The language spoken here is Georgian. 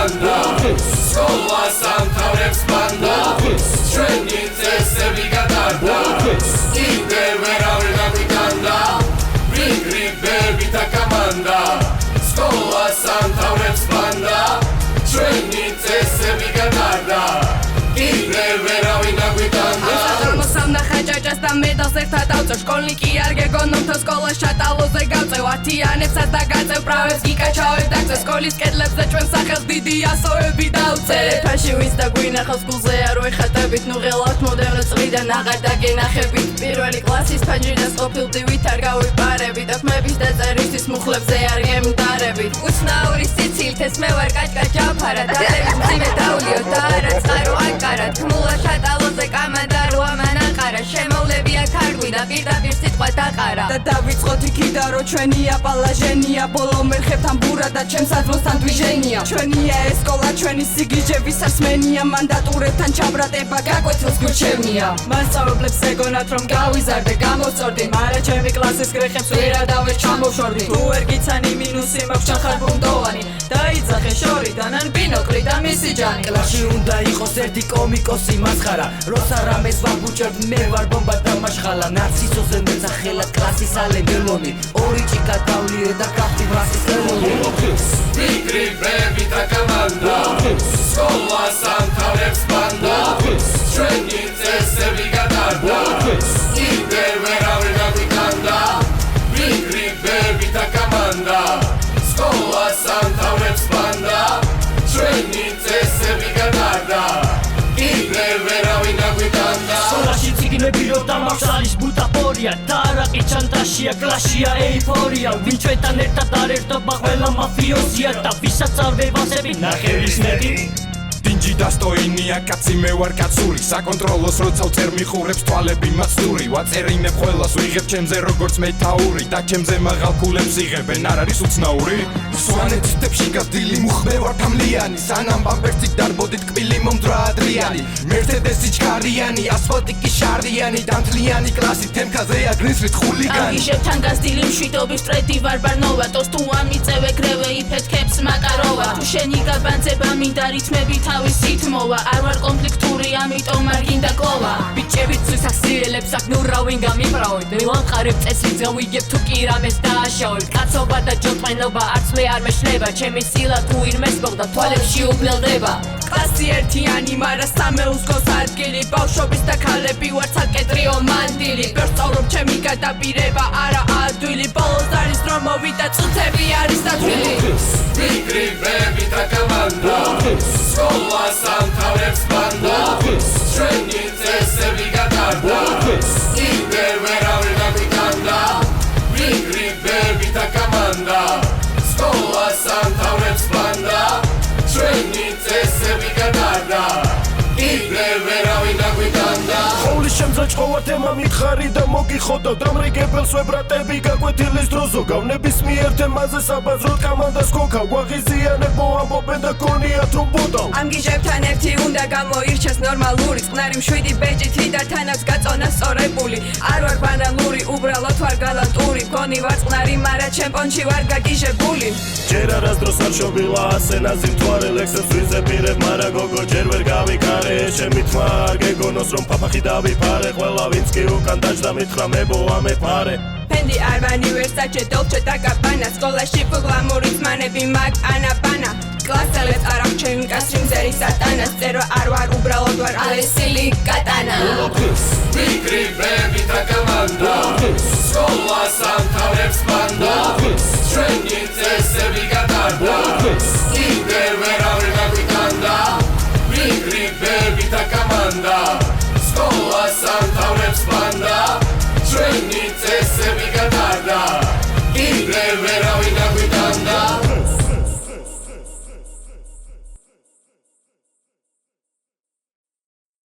კამანდა სკოლა სამთავრებს ბანდა ჩვენი წესები გადარდა კიდევ ვერავინ აგვიტანდა ვიგრიბები და კამანდა სკოლა სამთავრებს ბანდა ჩვენი წესები გადარდა კიდევ ვერავინ აგვიტანდა ხაჭაჭას და მედალს ერთად ავწევ შკოლნიკი არ გეგონოთ სკოლას შატალოზე გავწევ ათიანებსაც და გაწევ პრავებს გიკაჩავებ დაგწევ სკოლის კედლებზე ჩვენ სახელს დიდი ასოები დავწერე ფაში ვინც და გვინახავს გულზე არ ვეხატებით ნუ ღელავთ მოდევნო წლიდან აღარ დაგენახებით პირველი კლასის ფანჯრიდან ყოფილდივით არ გავიპარებით ოქმების დაწერისთვის მუხლებზე არ გემდარებით უცნაური სიცილით ეს მე ვარ კაჭკა ჯაფარა დალების მძიმე დავლიოთ და არა წყარო აკარად ხმულა შატალოზე კამანდა რო ამანაყარა შემოვლებია ქარგვი და პირდაპირ სიტყვა დაყარა და დავიწყოთ იქიდან რომ ჩვენია პალაჟენია ბოლო მერხებთან ბურა და ჩემს აზროსთან დვიჟენია ჩვენია ეს სკოლა ჩვენი სიგიჟების არსმენია მანდატურებთან ჩაბრატება გაკვეთილს გურჩევნია მასწავლებლებს ეგონათ რომ გავიზარდე გამოსწორდი მარა ჩემი კლასის გრეხებს ვერავდავე ჩამოვშორდი თუ ვერ გიცანი მინუსი მაქვს ჩახარ ბუნდოვანი დაიძახე შორიდან ან ბინოკლი და მისი ჯანი კლასში უნდა იყოს ერთი კომიკოსი მასხარა როცა რამეს ვაგუჭერდ მე ვარ ბომბა და მაშხალა ნარცისოზე მეცახელა კლასის ალენდელონი ორი ჭიკა დავლიერე და კაფტი ბრასის ელონი ვიგრიბები და კამანდა სკოლა სამთავრებს ბანდა ჩვენი წესები გადარდა კიდევ ვერავინ აგვიტანდა ვიგრიბები და კამანდა სკოლა სამთავრებს ბანდა ჩვენი წესები გადარდა კიდევ ვერავინ აგვიტანდა სკოლაში ციგნები რო დამახსალის ბუტაფორია და არაყი ჩანტაშია კლასშია ეიფორია ვინ ჩვენთან ერთად არ ერთობა ყველა მაფიოზია და ვისაც არ ვევასები ნახევრის ნეტი დინჯი დასტოინია კაცი მე ვარ კაცური საკონტროლოს როცა ვწერ მიხურებს თვალები მაცდური ვაწერინებ ყველას ვიღებ ჩემზე როგორც მეთაური და ჩემზე მაღალ ქულებს იღებენ არ არის უცნაური სვანეთის თებში გაზდილი მუხმე ვარ თამლიანი სანამ ბამპერსით დარბოდით კბილი მომძრა ადრიანი მერცედესი ჩქარიანი ასფალტი კი შარდიანი დამთლიანი კლასი თემქაზეა გრისრით ხულიგანი ამიშებთან გაზდილი მშვიდობის ტრედი ვარბარნოვა ტოს თუ ამიწევ ეგრევე იფეთქებს მაკაროვა თუ შენი გაბანძება მინდა რითმები თავისით მოვა არ ვარ კონფლიქტური ამიტომ არ გინდა კოვა ბიჭებით სუსახსიელებს აქ ნუ რავინ გამიბრალოთ მივამყარებ წესით გავიგებ თუ კი რამეს დააშავებ კაცობა და ჯოწმენობა არც მე არ მეშლება ჩემი სილა თუ ირმეს მოგდა თვალებში უბნელდება კლასი ერთიანი მარა სამეუზგოს ადგილი ბავშვობის და ქალები ვარ საკეტრიო მანდილი ვერსწავლობ ჩემი გადაპირება არა ადვილი ბოლოს არის რომ მოვიდა წუთები არის დათვლილი ვიგრიბები და კამანდა სკოლა სამთავრებს ბანდა ჩვენი წესები გადარდა კიდევ ვერავინ აგვიტანდა ვიგრიბები და კამანდა სკოლა სამთავრებს ბანდა ჩვენი წესები გადარდა კიდევ ვერავინ აგვიტანდა ხოვლის შემძაჭყო ვარ თემა მითხარი და მოგიხოდავ დამრიგებელს ვებრატები გაკვეთილის დროზო გავნების მიერ თემაზე საბაზროდ კამანდას ქოქა გვაღიზიანებო ამბობენ და გონიათ რომ ბოდავ ამ გიჟებთან ერთი უნდა გამოირჩეს ნორმალური წყნარი მშვიდი ბეჭითი და თანავს გაწონა სწორებული არ ვარ ბანალური უბრალოდ ვარ გალანტური მგონი ვარ წყნარი მარა ჩემპიონში ვარ გაგიჟებული ჯერ არასდროს არ შობილა ასენაზი მთვარე ლექსებს ვიზებირებ მარა გოგო ჯერ ვერ გავიკარე ჩემი თმა არ გეგონოს რომ ფაფახი დავიფარე ყველა ვინც კი უკან დაჯდა მითხრა მებო ამეფარე ფენდი არბანი ვერსაჩე დოლჩე და გაბანა სკოლაში ფუგლამური ძმანები მაგ ანაბანა კლასელებს არ აღჩევინ კასრი მზერი სატანას წერვა არ ვარ უბრალოდ ვარ ალესილი კატანა ვიგრიბები და კამანდა სკოლა სამთავრებს ბანდა ჩვენი წესები გადარდა კიდევ